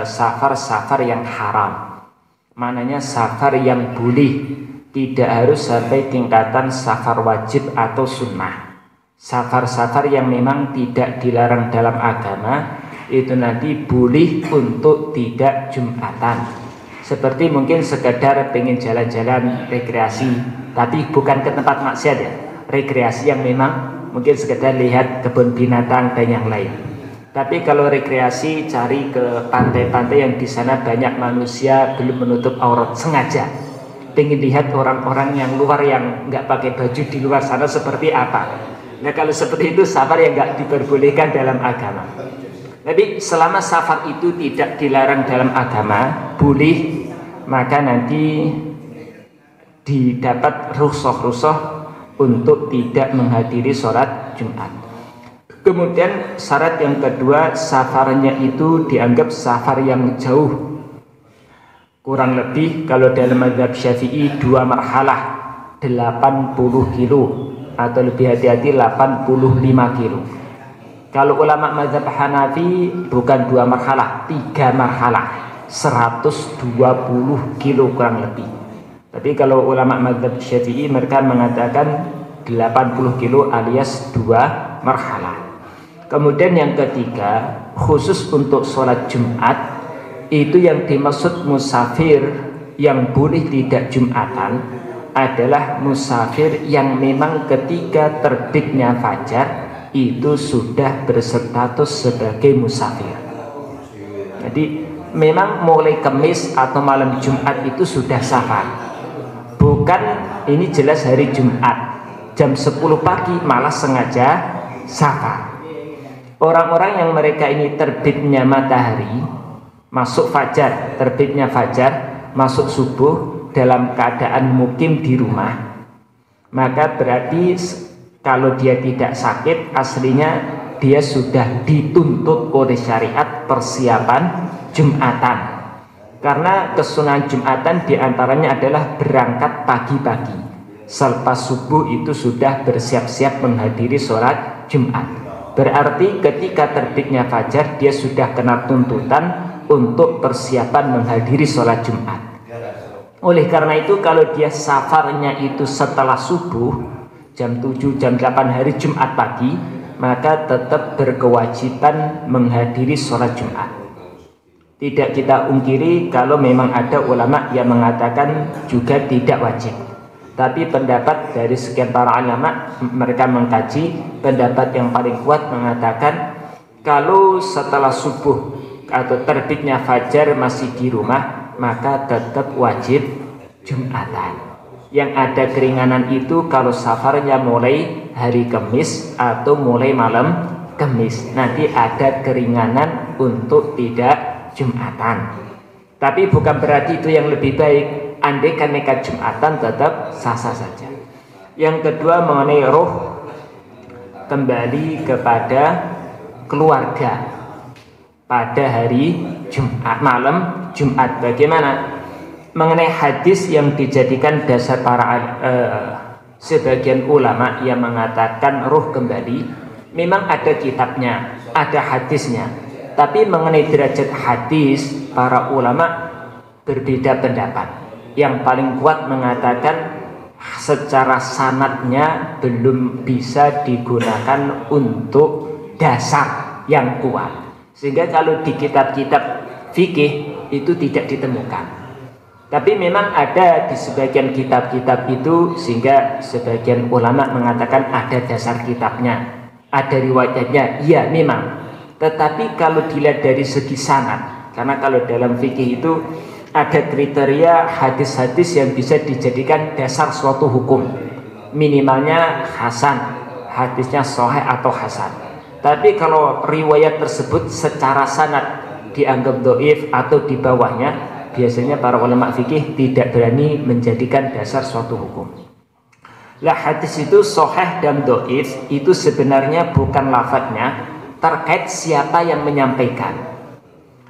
safar-safar yang haram. Maknanya safar yang boleh, tidak harus sampai tingkatan safar wajib atau sunnah. Safar-safar yang memang tidak dilarang dalam agama, itu nanti boleh untuk tidak Jumatan. Seperti mungkin sekedar pengen jalan-jalan rekreasi, tapi bukan ke tempat maksiat ya. Rekreasi yang memang mungkin sekedar lihat kebun binatang dan yang lain. Tapi kalau rekreasi cari ke pantai-pantai yang di sana banyak manusia belum menutup aurat sengaja, pengen lihat orang-orang yang luar yang nggak pakai baju di luar sana seperti apa. Nah kalau seperti itu safar yang nggak diperbolehkan dalam agama. Tapi selama safar itu tidak dilarang dalam agama, boleh, maka nanti didapat rukhsah untuk tidak menghadiri sholat Jumat. Kemudian syarat yang kedua, safarnya itu dianggap safar yang jauh. Kurang lebih kalau dalam mazhab Syafi'i 2 marhalah, 80 kilo, atau lebih hati-hati 85 kilo. Kalau ulama mazhab Hanafi bukan 2 marhalah, 3 marhalah, 120 kilo kurang lebih. Tapi kalau ulama mazhab Syafi'i mereka mengatakan 80 kilo alias 2 marhalah. Kemudian yang ketiga, khusus untuk sholat Jumat, itu yang dimaksud musafir yang boleh tidak Jumatan adalah musafir yang memang ketika terbitnya fajar itu sudah berstatus sebagai musafir. Jadi memang mulai Kamis atau malam Jumat itu sudah safar. Bukan ini jelas hari Jumat jam 10 pagi malah sengaja safar. Orang-orang yang mereka ini terbitnya matahari, masuk fajar, terbitnya fajar, masuk subuh dalam keadaan mukim di rumah, maka berarti kalau dia tidak sakit, aslinya dia sudah dituntut oleh syariat persiapan Jumatan. Karena kesunahan Jumatan diantaranya adalah berangkat pagi-pagi. Selepas subuh itu sudah bersiap-siap menghadiri sholat Jumat. Berarti ketika terbitnya fajar, dia sudah kena tuntutan untuk persiapan menghadiri sholat Jumat. Oleh karena itu kalau dia safarnya itu setelah subuh, jam 7, jam 8 hari Jumat pagi, maka tetap berkewajiban menghadiri sholat Jumat. Tidak kita ungkiri kalau memang ada ulama yang mengatakan juga tidak wajib. Tapi pendapat dari sekian para ulama, mereka mengkaji, pendapat yang paling kuat mengatakan kalau setelah subuh atau terbitnya fajar masih di rumah, maka tetap wajib Jumatan. Yang ada keringanan itu kalau safarnya mulai hari Kamis atau mulai malam Kamis, nanti ada keringanan untuk tidak Jumatan. Tapi bukan berarti itu yang lebih baik. andaikan nekat Jumatan tetap sah-sah saja. Yang kedua mengenai roh kembali kepada keluarga pada hari Jumat, malam Jumat. Bagaimana? Mengenai hadis yang dijadikan dasar para sebagian ulama yang mengatakan roh kembali, memang ada kitabnya, ada hadisnya. Tapi mengenai derajat hadis, para ulama berbeda pendapat. Yang paling kuat mengatakan secara sanadnya belum bisa digunakan untuk dasar yang kuat. Sehingga kalau di kitab-kitab fikih itu tidak ditemukan. Tapi memang ada di sebagian kitab-kitab itu, sehingga sebagian ulama mengatakan ada dasar kitabnya, ada riwayatnya. Iya memang. Tetapi kalau dilihat dari segi sanad, karena kalau dalam fikih itu ada kriteria hadis-hadis yang bisa dijadikan dasar suatu hukum. Minimalnya hasan, hadisnya sahih atau hasan. Tapi kalau riwayat tersebut secara sanad dianggap dhaif atau di bawahnya, biasanya para ulama fikih tidak berani menjadikan dasar suatu hukum. Lah hadis itu sahih dan dhaif itu sebenarnya bukan lafadznya, terkait siapa yang menyampaikan.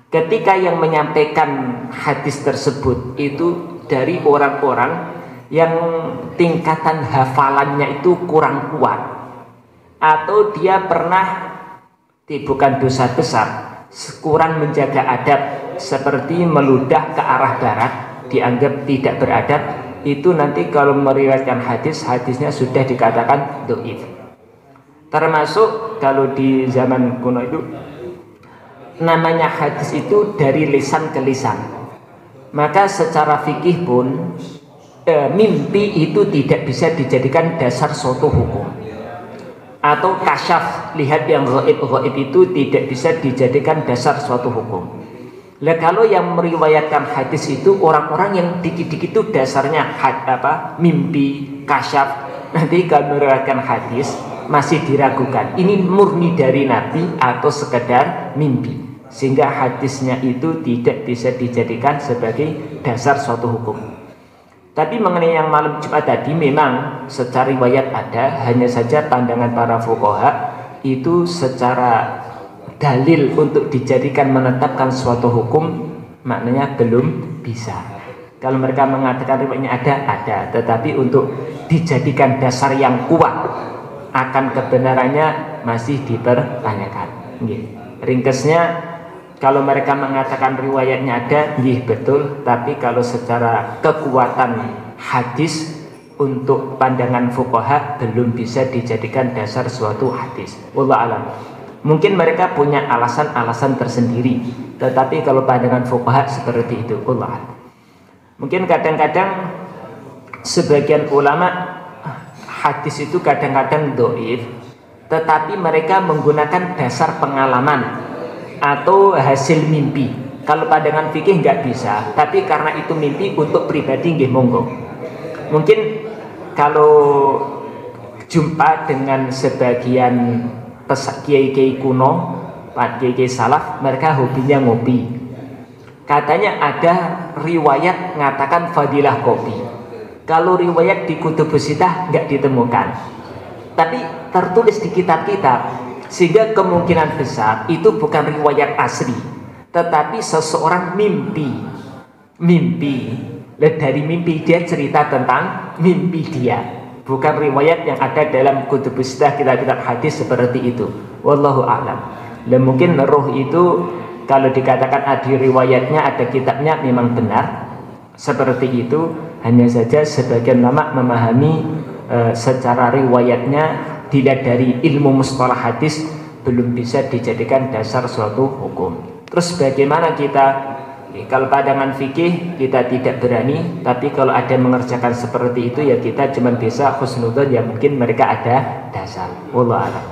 Ketika yang menyampaikan hadis tersebut itu dari orang-orang yang tingkatan hafalannya itu kurang kuat, atau dia pernah bukan dosa besar, kurang menjaga adab, seperti meludah ke arah barat, dianggap tidak beradab, itu nanti kalau meriwayatkan hadis, hadisnya sudah dikatakan dhaif. Termasuk kalau di zaman kuno itu namanya hadis itu dari lisan ke lisan. Maka secara fikih pun mimpi itu tidak bisa dijadikan dasar suatu hukum. Atau kasyaf, lihat yang ghaib itu tidak bisa dijadikan dasar suatu hukum. Lah kalau yang meriwayatkan hadis itu orang-orang yang dikit-dikit itu dasarnya mimpi, kasyaf. Nanti kalau meriwayatkan hadis masih diragukan, ini murni dari Nabi atau sekedar mimpi, sehingga hadisnya itu tidak bisa dijadikan sebagai dasar suatu hukum. Tapi mengenai yang malam Jumat tadi, memang secara riwayat ada, hanya saja pandangan para fuqaha itu secara dalil untuk dijadikan menetapkan suatu hukum, maknanya belum bisa. Kalau mereka mengatakan riwayatnya ada, tetapi untuk dijadikan dasar yang kuat akan kebenarannya masih dipertanyakan. Ringkasnya, kalau mereka mengatakan riwayatnya ada, betul. Tapi kalau secara kekuatan hadis untuk pandangan fuqaha belum bisa dijadikan dasar suatu hadis. Wallahu a'lam. Mungkin mereka punya alasan-alasan tersendiri, tetapi kalau pandangan fuqaha seperti itu. Wallahu a'lam. Mungkin kadang-kadang sebagian ulama hadis itu kadang-kadang dhaif, tetapi mereka menggunakan dasar pengalaman atau hasil mimpi. Kalau pandangan fikih nggak bisa, tapi karena itu mimpi untuk pribadi, nggih monggo. Mungkin kalau jumpa dengan sebagian kiai-kiai kuno, kiai-kiai salaf, mereka hobinya ngopi. Katanya ada riwayat mengatakan fadilah kopi. Kalau riwayat di kutubus sittah nggak ditemukan, tapi tertulis di kitab-kitab. Sehingga kemungkinan besar itu bukan riwayat asli, tetapi seseorang mimpi. Dari mimpi dia cerita tentang mimpi dia, bukan riwayat yang ada dalam kutubus sittah, kitab-kitab hadis seperti itu. Wallahu a'lam. Dan mungkin roh itu kalau dikatakan ada riwayatnya, ada kitabnya, memang benar seperti itu. Hanya saja sebagian ulama memahami secara riwayatnya dilihat dari ilmu mustalah hadis belum bisa dijadikan dasar suatu hukum. Terus bagaimana kita? Kalau pandangan fikih kita tidak berani, tapi kalau ada mengerjakan seperti itu ya kita cuma bisa husnudzon, ya mungkin mereka ada dasar. Wallahu a'lam.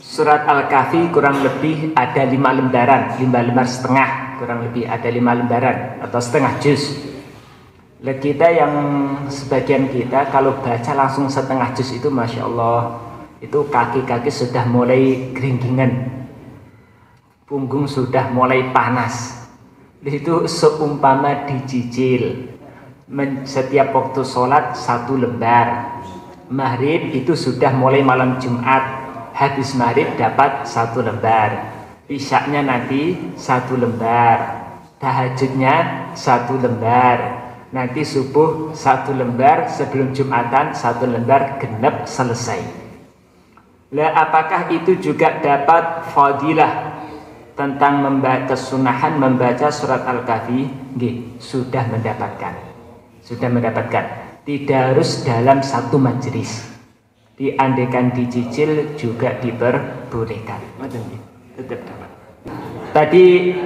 Surat Al-Kahfi kurang lebih ada 5 lembaran, 5 lembar setengah, kurang lebih ada 5 lembaran atau setengah juz. Kita yang sebagian kita kalau baca langsung setengah juz itu Masya Allah, itu kaki-kaki sudah mulai geringgingan, punggung sudah mulai panas. Itu seumpama dicicil setiap waktu sholat 1 lembar. Maghrib itu sudah mulai malam Jumat, habis maghrib dapat 1 lembar. Isyaknya nanti 1 lembar. Tahajudnya 1 lembar. Nanti subuh 1 lembar, sebelum Jumatan 1 lembar, genep selesai. Lah apakah itu juga dapat fadilah tentang kesunahan membaca surat Al-Kahfi? Nggih, sudah mendapatkan. Sudah mendapatkan. Tidak harus dalam satu majelis. Diandekan dicicil juga diperbolehkan. Tetap dapat. Tadi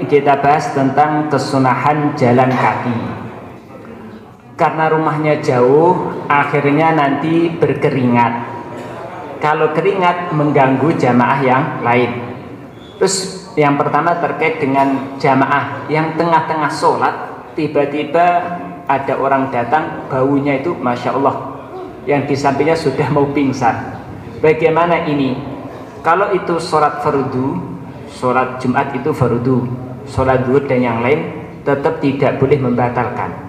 kita bahas tentang kesunahan jalan kaki. Karena rumahnya jauh, akhirnya nanti berkeringat. Kalau keringat mengganggu jamaah yang lain. Terus yang pertama terkait dengan jamaah yang tengah-tengah sholat, tiba-tiba ada orang datang, baunya itu Masya Allah, yang di sampingnya sudah mau pingsan. Bagaimana ini? Kalau itu sholat fardu, sholat Jumat itu fardu, sholat zuhur dan yang lain tetap tidak boleh membatalkan.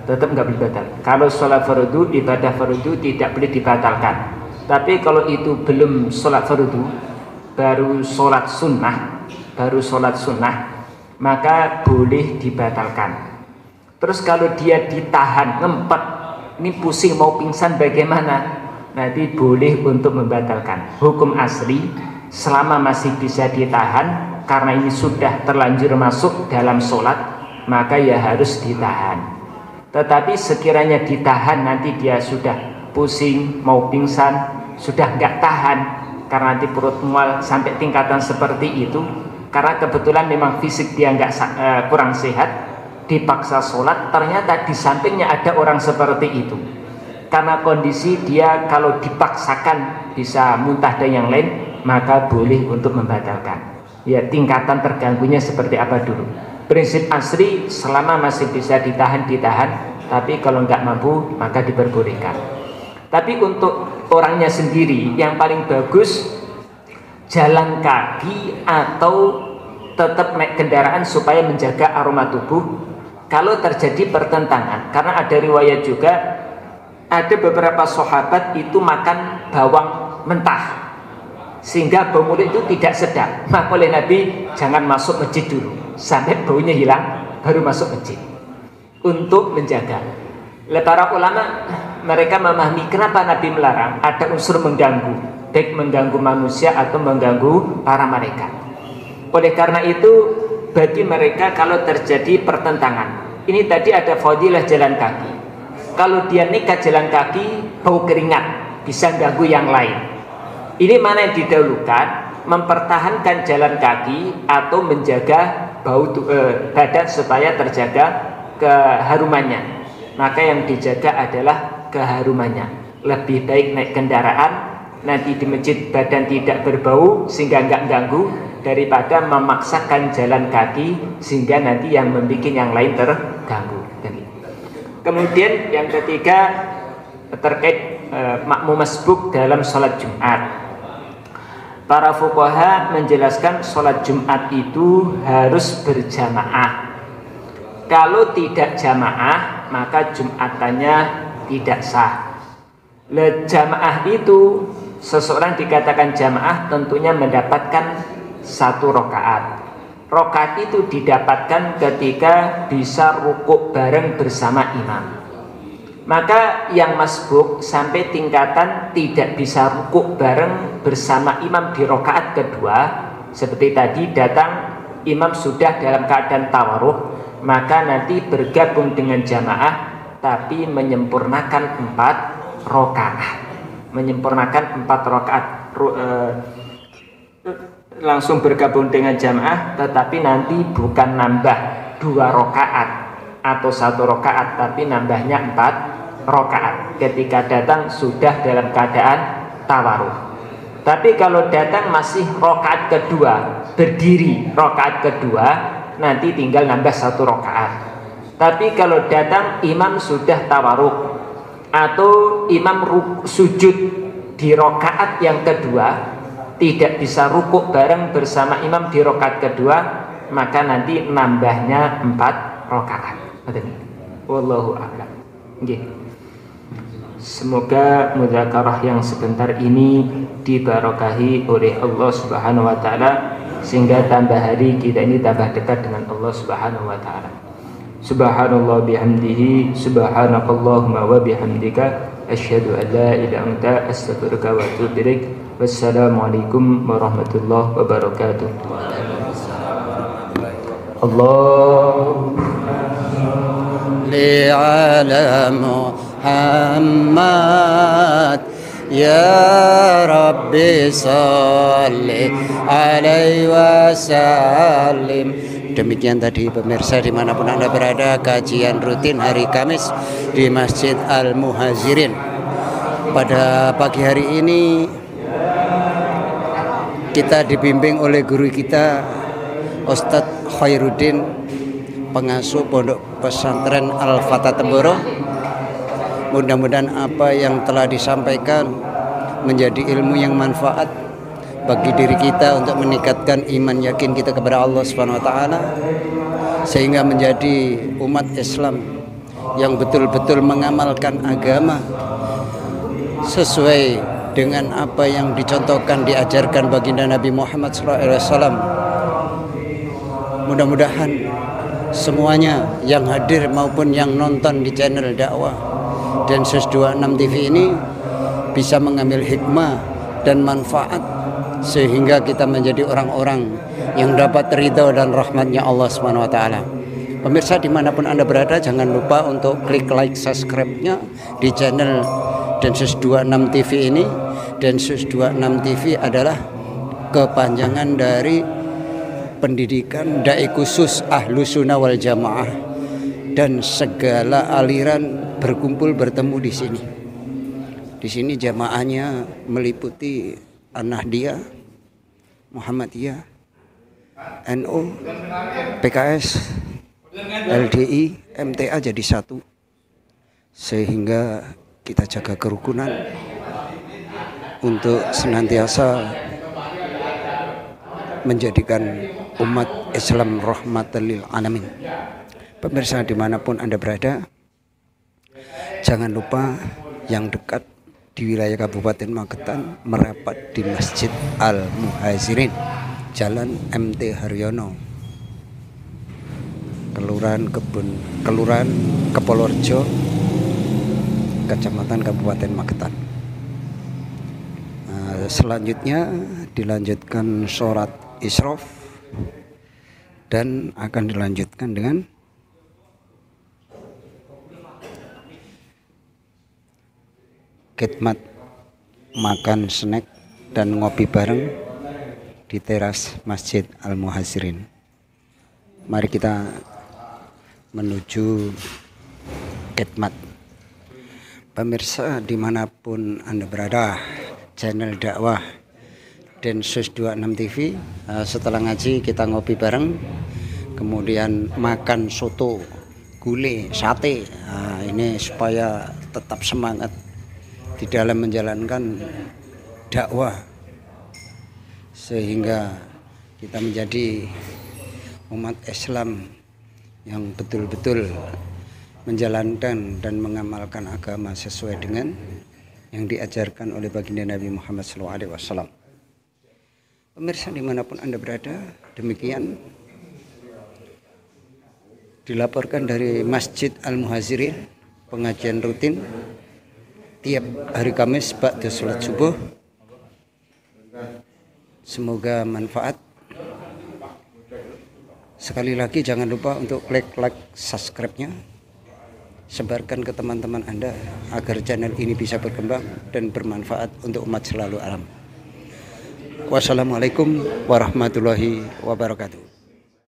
Tetap nggak boleh batal. Kalau sholat fardu, ibadah fardu tidak boleh dibatalkan. Tapi kalau itu belum sholat fardu, baru sholat sunnah, maka boleh dibatalkan. Terus kalau dia ditahan, ngempet, ini pusing mau pingsan bagaimana? Nanti boleh untuk membatalkan. Hukum asli selama masih bisa ditahan, karena ini sudah terlanjur masuk dalam sholat, maka ya harus ditahan. Tetapi sekiranya ditahan nanti dia sudah pusing, mau pingsan, sudah nggak tahan, karena nanti perut mual sampai tingkatan seperti itu, karena kebetulan memang fisik dia nggak kurang sehat, dipaksa sholat, ternyata di sampingnya ada orang seperti itu. Karena kondisi dia kalau dipaksakan bisa muntah dan yang lain, maka boleh untuk membatalkan. Ya, tingkatan terganggunya seperti apa dulu. Prinsip asli selama masih bisa ditahan, tapi kalau nggak mampu maka diperbolehkan. Tapi untuk orangnya sendiri yang paling bagus jalan kaki atau tetap naik kendaraan supaya menjaga aroma tubuh. Kalau terjadi pertentangan, karena ada riwayat juga ada beberapa sahabat itu makan bawang mentah sehingga bau mulut itu tidak sedap. Maka oleh Nabi jangan masuk masjid dulu sampai baunya hilang baru masuk masjid untuk menjaga. Para ulama mereka memahami kenapa Nabi melarang, ada unsur mengganggu, baik mengganggu manusia atau mengganggu para malaikat. Oleh karena itu bagi mereka kalau terjadi pertentangan, ini tadi ada fadilah jalan kaki. Kalau dia nekat jalan kaki, bau keringat, bisa ganggu yang lain. Ini mana yang didahulukan? Mempertahankan jalan kaki atau menjaga bau badan supaya terjaga keharumannya. Maka yang dijaga adalah keharumannya. Lebih baik naik kendaraan, nanti di masjid badan tidak berbau sehingga nggak ganggu, daripada memaksakan jalan kaki sehingga nanti yang membuat yang lain terganggu. Kemudian yang ketiga terkait makmum masbuk dalam sholat Jumat. Para fuqaha menjelaskan sholat Jumat itu harus berjamaah. Kalau tidak jamaah maka Jumatannya tidak sah. Jamaah itu seseorang dikatakan jamaah tentunya mendapatkan 1 rakaat. Rakaat itu didapatkan ketika bisa rukuk bareng bersama imam. Maka yang masbuk sampai tingkatan tidak bisa rukuk bareng bersama imam di rakaat kedua, seperti tadi datang imam sudah dalam keadaan tawarruk, maka nanti bergabung dengan jamaah tapi menyempurnakan 4 rakaat. Menyempurnakan 4 rakaat. Langsung bergabung dengan jamaah, tetapi nanti bukan nambah 2 rakaat atau 1 rakaat, tapi nambahnya 4 rakaat ketika datang sudah dalam keadaan tawarruk. Tapi kalau datang masih rakaat kedua, berdiri rakaat kedua, nanti tinggal nambah 1 rakaat. Tapi kalau datang imam sudah tawarruk atau imam sujud di rakaat yang kedua, tidak bisa rukuk bareng bersama imam di rakaat kedua, maka nanti nambahnya 4 rakaat. Wallahu a'lam. Nggih. Semoga mudzakarah yang sebentar ini diberkahi oleh Allah Subhanahu wa taala sehingga tambah hari kita ini tambah dekat dengan Allah Subhanahu wa taala. Subhanallah bihamdihi, subhanakallahumma wa bihamdika, asyhadu an la ilaha illa anta, astaghfiruka wa atubu ilaik. Wassalamualaikum warahmatullahi wabarakatuh. Allahumma li ala Muhammad ya Rabbi salli alaihi wasallim. Demikian tadi pemirsa dimanapun Anda berada, kajian rutin hari Kamis di Masjid Al-Muhazirin. Pada pagi hari ini kita dibimbing oleh guru kita Ustadz Khairuddin, pengasuh Pondok Pesantren Al-Fatah Temboro. Mudah-mudahan apa yang telah disampaikan menjadi ilmu yang manfaat bagi diri kita untuk meningkatkan iman yakin kita kepada Allah Subhanahu wa taala, sehingga menjadi umat Islam yang betul-betul mengamalkan agama sesuai dengan apa yang dicontohkan diajarkan baginda Nabi Muhammad SAW. Mudah-mudahan semuanya yang hadir maupun yang nonton di channel dakwah Densus 26 TV ini bisa mengambil hikmah dan manfaat sehingga kita menjadi orang-orang yang dapat ridha dan rahmatnya Allah Subhanahu wa taala. Pemirsa dimanapun Anda berada, jangan lupa untuk klik like, subscribe-nya di channel Densus 26 TV ini. Densus 26 TV adalah kepanjangan dari pendidikan dai khusus Ahlus Sunnah wal Jamaah, dan segala aliran berkumpul bertemu di sini. Di sini jamaahnya meliputi An-Nahdiyah, Muhammadiyah, NU, PKS, LDI, MTA jadi satu, sehingga kita jaga kerukunan untuk senantiasa menjadikan umat Islam rahmatan lil alamin. Pemirsa dimanapun Anda berada, jangan lupa yang dekat di wilayah Kabupaten Magetan merapat di Masjid Al-Muhazirin, Jalan MT Haryono, Kelurahan Kepolorjo, Kecamatan Kabupaten Magetan. Selanjutnya dilanjutkan sholat Isrof dan akan dilanjutkan dengan khidmat makan snack dan ngopi bareng di teras Masjid Al-Muhazirin. Mari kita menuju khidmat. Pemirsa dimanapun Anda berada, channel dakwah Densus 26 TV, setelah ngaji kita ngopi bareng, kemudian makan soto, gulai, sate. Ini supaya tetap semangat di dalam menjalankan dakwah, sehingga kita menjadi umat Islam yang betul-betul menjalankan dan mengamalkan agama sesuai dengan yang diajarkan oleh baginda Nabi Muhammad SAW. Pemirsa dimanapun Anda berada, demikian dilaporkan dari Masjid Al-Muhazirin, pengajian rutin tiap hari Kamis ba'da sholat subuh. Semoga manfaat. Sekali lagi jangan lupa untuk klik like, subscribe-nya, sebarkan ke teman-teman Anda agar channel ini bisa berkembang dan bermanfaat untuk umat selalu alam. Wassalamualaikum warahmatullahi wabarakatuh.